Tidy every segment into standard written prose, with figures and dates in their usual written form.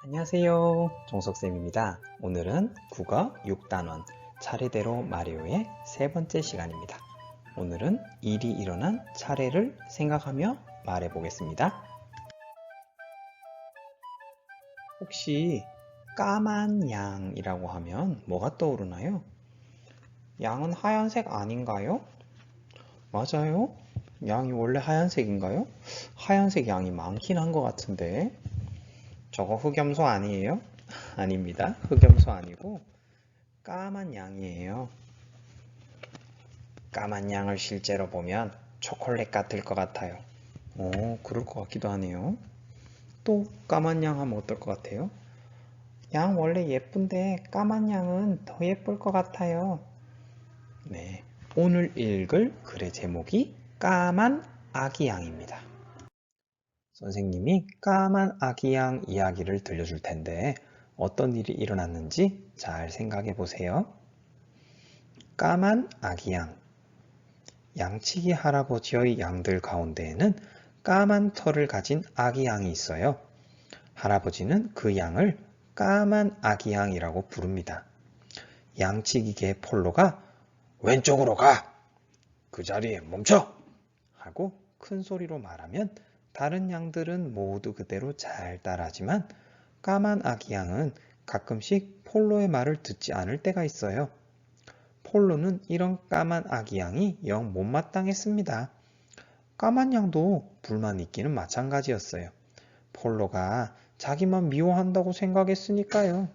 안녕하세요. 종석쌤입니다. 오늘은 국어 6단원 차례대로 마리오의 세 번째 시간입니다. 오늘은 일이 일어난 차례를 생각하며 말해 보겠습니다. 혹시 까만 양이라고 하면 뭐가 떠오르나요? 양은 하얀색 아닌가요? 맞아요. 양이 원래 하얀색인가요? 하얀색 양이 많긴 한 것 같은데. 저거 흑염소 아니에요? 아닙니다. 흑염소 아니고 까만 양이에요. 까만 양을 실제로 보면 초콜릿 같을 것 같아요. 오, 그럴 것 같기도 하네요. 또 까만 양 하면 어떨 것 같아요? 양 원래 예쁜데 까만 양은 더 예쁠 것 같아요. 네, 오늘 읽을 글의 제목이 까만 아기 양입니다. 선생님이 까만 아기 양 이야기를 들려줄 텐데 어떤 일이 일어났는지 잘 생각해 보세요. 까만 아기 양. 양치기 할아버지의 양들 가운데에는 까만 털을 가진 아기 양이 있어요. 할아버지는 그 양을 까만 아기 양이라고 부릅니다. 양치기 개 폴로가 왼쪽으로 가! 그 자리에 멈춰! 하고 큰 소리로 말하면 다른 양들은 모두 그대로 잘 따라하지만 까만 아기 양은 가끔씩 폴로의 말을 듣지 않을 때가 있어요. 폴로는 이런 까만 아기 양이 영 못마땅했습니다. 까만 양도 불만 있기는 마찬가지였어요. 폴로가 자기만 미워한다고 생각했으니까요.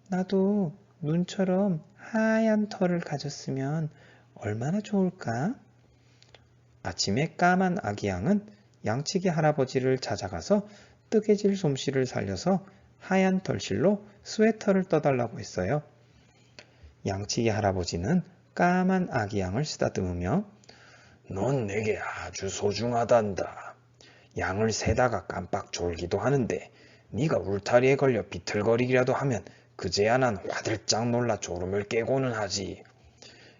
나도 눈처럼 하얀 털을 가졌으면 얼마나 좋을까? 아침에 까만 아기 양은 양치기 할아버지를 찾아가서 뜨개질 솜씨를 살려서 하얀 털실로 스웨터를 떠달라고 했어요. 양치기 할아버지는 까만 아기 양을 쓰다듬으며 넌 내게 아주 소중하단다. 양을 세다가 깜빡 졸기도 하는데 네가 울타리에 걸려 비틀거리기라도 하면 그제야 난 화들짝 놀라 졸음을 깨고는 하지.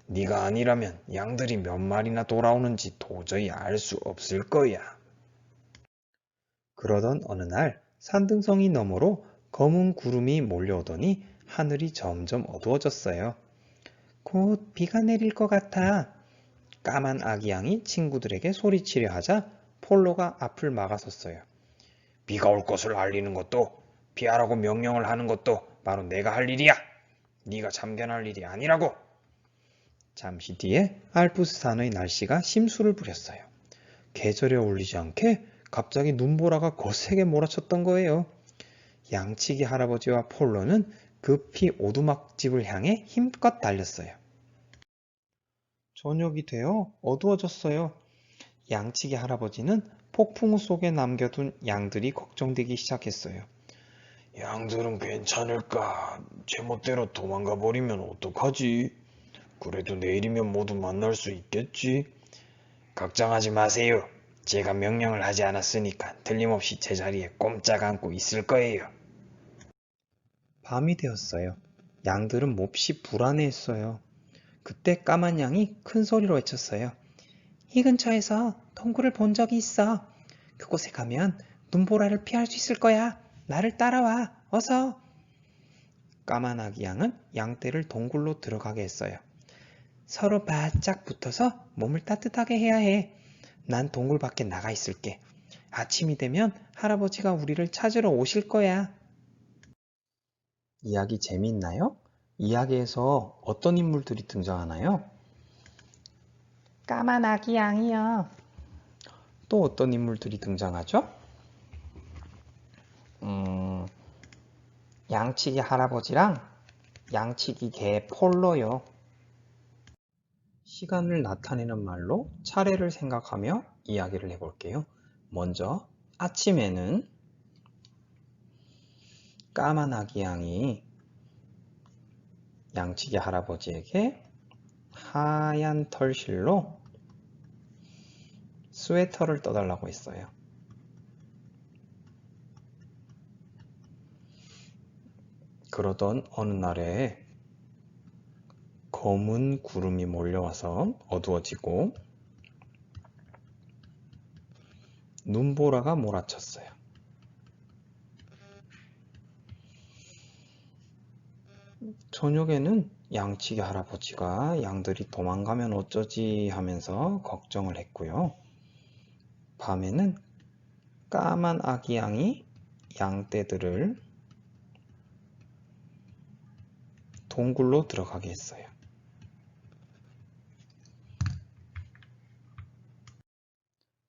네가 아니라면 양들이 몇 마리나 돌아오는지 도저히 알 수 없을 거야. 그러던 어느 날 산등성이 너머로 검은 구름이 몰려오더니 하늘이 점점 어두워졌어요. 곧 비가 내릴 것 같아. 까만 아기 양이 친구들에게 소리치려 하자 폴로가 앞을 막아섰어요. 비가 올 것을 알리는 것도 피하라고 명령을 하는 것도 바로 내가 할 일이야. 네가 참견할 일이 아니라고. 잠시 뒤에 알프스산의 날씨가 심수를 부렸어요. 계절에 어울리지 않게 갑자기 눈보라가 거세게 몰아쳤던 거예요. 양치기 할아버지와 폴로는 급히 오두막집을 향해 힘껏 달렸어요. 저녁이 되어 어두워졌어요. 양치기 할아버지는 폭풍우 속에 남겨둔 양들이 걱정되기 시작했어요. 양들은 괜찮을까? 제멋대로 도망가 버리면 어떡하지? 그래도 내일이면 모두 만날 수 있겠지? 걱정하지 마세요. 제가 명령을 하지 않았으니까 틀림없이 제자리에 꼼짝 않고 있을 거예요. 밤이 되었어요. 양들은 몹시 불안해했어요. 그때 까만 양이 큰 소리로 외쳤어요. 이 근처에서 동굴을 본 적이 있어. 그곳에 가면 눈보라를 피할 수 있을 거야. 나를 따라와. 어서. 까만 아기 양은 양떼를 동굴로 들어가게 했어요. 서로 바짝 붙어서 몸을 따뜻하게 해야 해. 난 동굴 밖에 나가 있을게. 아침이 되면 할아버지가 우리를 찾으러 오실 거야. 이야기 재미있나요? 이야기에서 어떤 인물들이 등장하나요? 까만 아기 양이요. 또 어떤 인물들이 등장하죠? 양치기 할아버지랑 양치기 개 폴로요. 시간을 나타내는 말로 차례를 생각하며 이야기를 해볼게요. 먼저 아침에는 까만 아기 양이 양치기 할아버지에게 하얀 털실로 스웨터를 떠달라고 했어요. 그러던 어느 날에 검은 구름이 몰려와서 어두워지고 눈보라가 몰아쳤어요. 저녁에는 양치기 할아버지가 양들이 도망가면 어쩌지 하면서 걱정을 했고요. 밤에는 까만 아기 양이 양떼들을 동굴로 들어가게 했어요.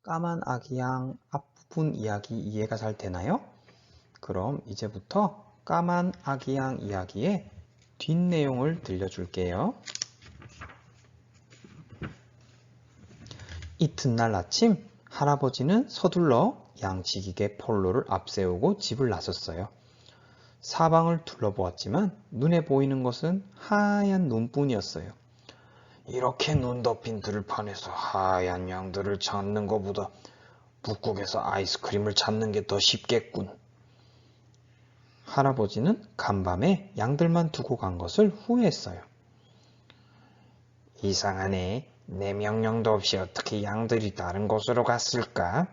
까만 아기 양 앞부분 이야기 이해가 잘 되나요? 그럼 이제부터 까만 아기 양 이야기의 뒷내용을 들려줄게요. 이튿날 아침 할아버지는 서둘러 양치기개 폴로를 앞세우고 집을 나섰어요. 사방을 둘러보았지만 눈에 보이는 것은 하얀 눈뿐이었어요. 이렇게 눈 덮인 들판에서 하얀 양들을 찾는 것보다 북극에서 아이스크림을 찾는 게 더 쉽겠군. 할아버지는 간밤에 양들만 두고 간 것을 후회했어요. 이상하네. 내 명령도 없이 어떻게 양들이 다른 곳으로 갔을까?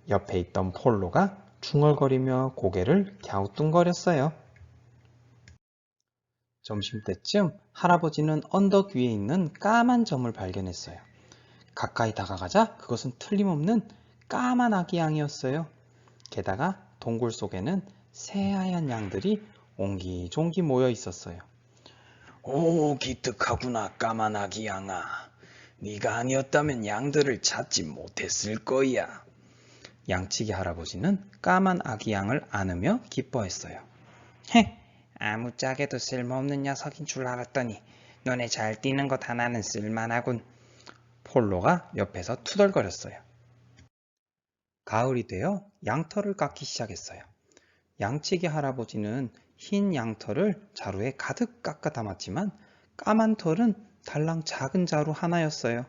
옆에 있던 폴로가 중얼거리며 고개를 갸우뚱거렸어요. 점심때쯤 할아버지는 언덕 위에 있는 까만 점을 발견했어요. 가까이 다가가자 그것은 틀림없는 까만 아기 양이었어요. 게다가 동굴 속에는 새하얀 양들이 옹기종기 모여 있었어요. 오, 기특하구나, 까만 아기 양아. 네가 아니었다면 양들을 찾지 못했을 거야. 양치기 할아버지는 까만 아기 양을 안으며 기뻐했어요. 헤, 아무짝에도 쓸모없는 녀석인 줄 알았더니 눈에 잘 띄는 것 하나는 쓸만하군. 폴로가 옆에서 투덜거렸어요. 가을이 되어 양털을 깎기 시작했어요. 양치기 할아버지는 흰 양털을 자루에 가득 깎아 담았지만 까만 털은 달랑 작은 자루 하나였어요.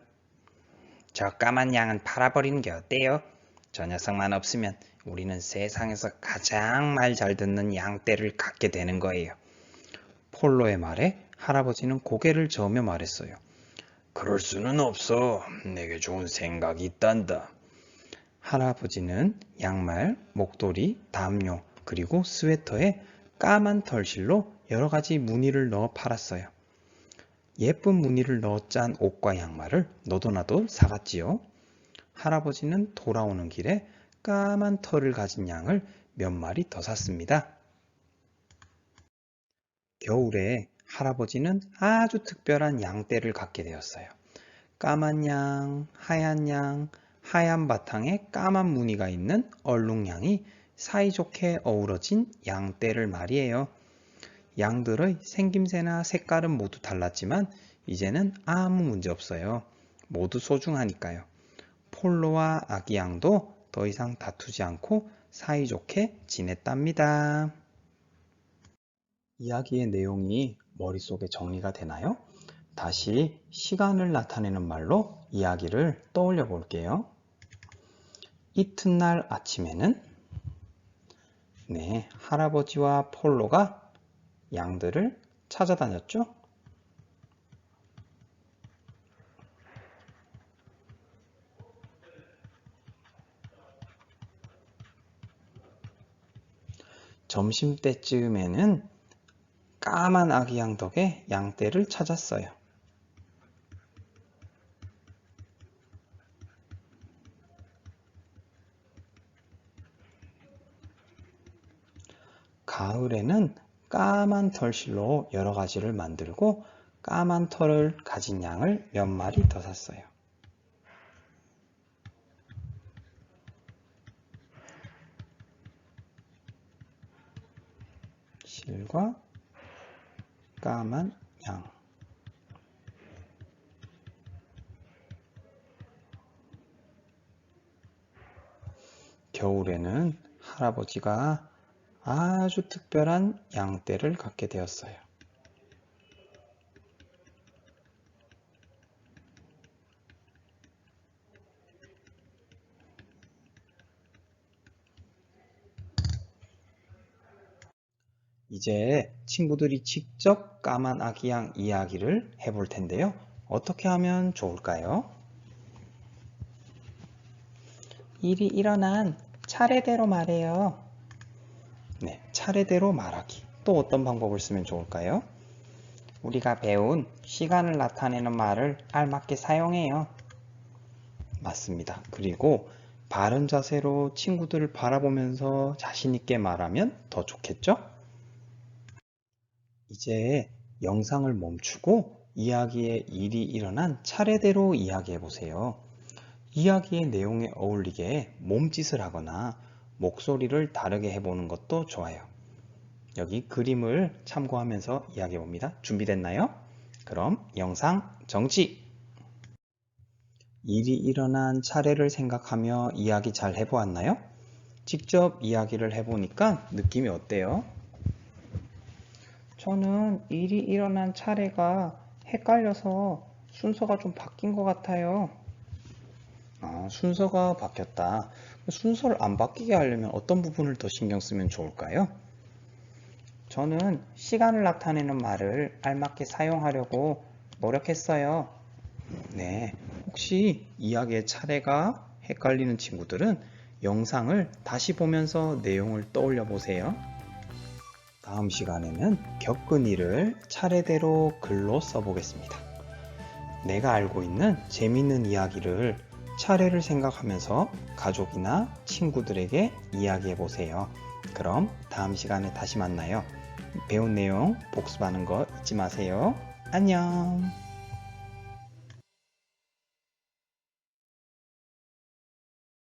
저 까만 양은 팔아버리는 게 어때요? 저 녀석만 없으면 우리는 세상에서 가장 말 잘 듣는 양떼를 갖게 되는 거예요. 폴로의 말에 할아버지는 고개를 저으며 말했어요. 그럴 수는 없어. 내게 좋은 생각이 있단다. 할아버지는 양말, 목도리, 담요, 그리고 스웨터에 까만 털실로 여러 가지 무늬를 넣어 팔았어요. 예쁜 무늬를 넣어 짠 옷과 양말을 너도나도 사갔지요. 할아버지는 돌아오는 길에 까만 털을 가진 양을 몇 마리 더 샀습니다. 겨울에 할아버지는 아주 특별한 양떼를 갖게 되었어요. 까만 양, 하얀 바탕에 까만 무늬가 있는 얼룩양이 사이좋게 어우러진 양떼를 말이에요. 양들의 생김새나 색깔은 모두 달랐지만 이제는 아무 문제 없어요. 모두 소중하니까요. 폴로와 아기 양도 더 이상 다투지 않고 사이좋게 지냈답니다. 이야기의 내용이 머릿속에 정리가 되나요? 다시 시간을 나타내는 말로 이야기를 떠올려 볼게요. 이튿날 아침에는 할아버지와 폴로가 양들을 찾아다녔죠. 점심때쯤에는 까만 아기 양 덕에 양떼를 찾았어요. 가을에는 까만 털실로 여러 가지를 만들고 까만 털을 가진 양을 몇 마리 더 샀어요. 실과 까만 양. 겨울에는 할아버지가 아주 특별한 양떼를 갖게 되었어요. 이제 친구들이 직접 까만 아기 양 이야기를 해볼 텐데요. 어떻게 하면 좋을까요? 일이 일어난 차례대로 말해요. 차례대로 말하기. 또 어떤 방법을 쓰면 좋을까요? 우리가 배운 시간을 나타내는 말을 알맞게 사용해요. 맞습니다. 그리고 바른 자세로 친구들을 바라보면서 자신 있게 말하면 더 좋겠죠? 이제 영상을 멈추고 이야기의 일이 일어난 차례대로 이야기해 보세요. 이야기의 내용에 어울리게 몸짓을 하거나 목소리를 다르게 해보는 것도 좋아요. 여기 그림을 참고하면서 이야기해 봅니다. 준비됐나요? 그럼 영상 정지! 일이 일어난 차례를 생각하며 이야기 잘 해보았나요? 직접 이야기를 해보니까 느낌이 어때요? 저는 일이 일어난 차례가 헷갈려서 순서가 좀 바뀐 것 같아요. 순서가 바뀌었다. 순서를 안 바뀌게 하려면 어떤 부분을 더 신경 쓰면 좋을까요? 저는 시간을 나타내는 말을 알맞게 사용하려고 노력했어요. 네, 혹시 이야기의 차례가 헷갈리는 친구들은 영상을 다시 보면서 내용을 떠올려 보세요. 다음 시간에는 겪은 일을 차례대로 글로 써보겠습니다. 내가 알고 있는 재밌는 이야기를 차례를 생각하면서 가족이나 친구들에게 이야기해 보세요. 그럼 다음 시간에 다시 만나요. 배운 내용 복습하는 거 잊지 마세요. 안녕.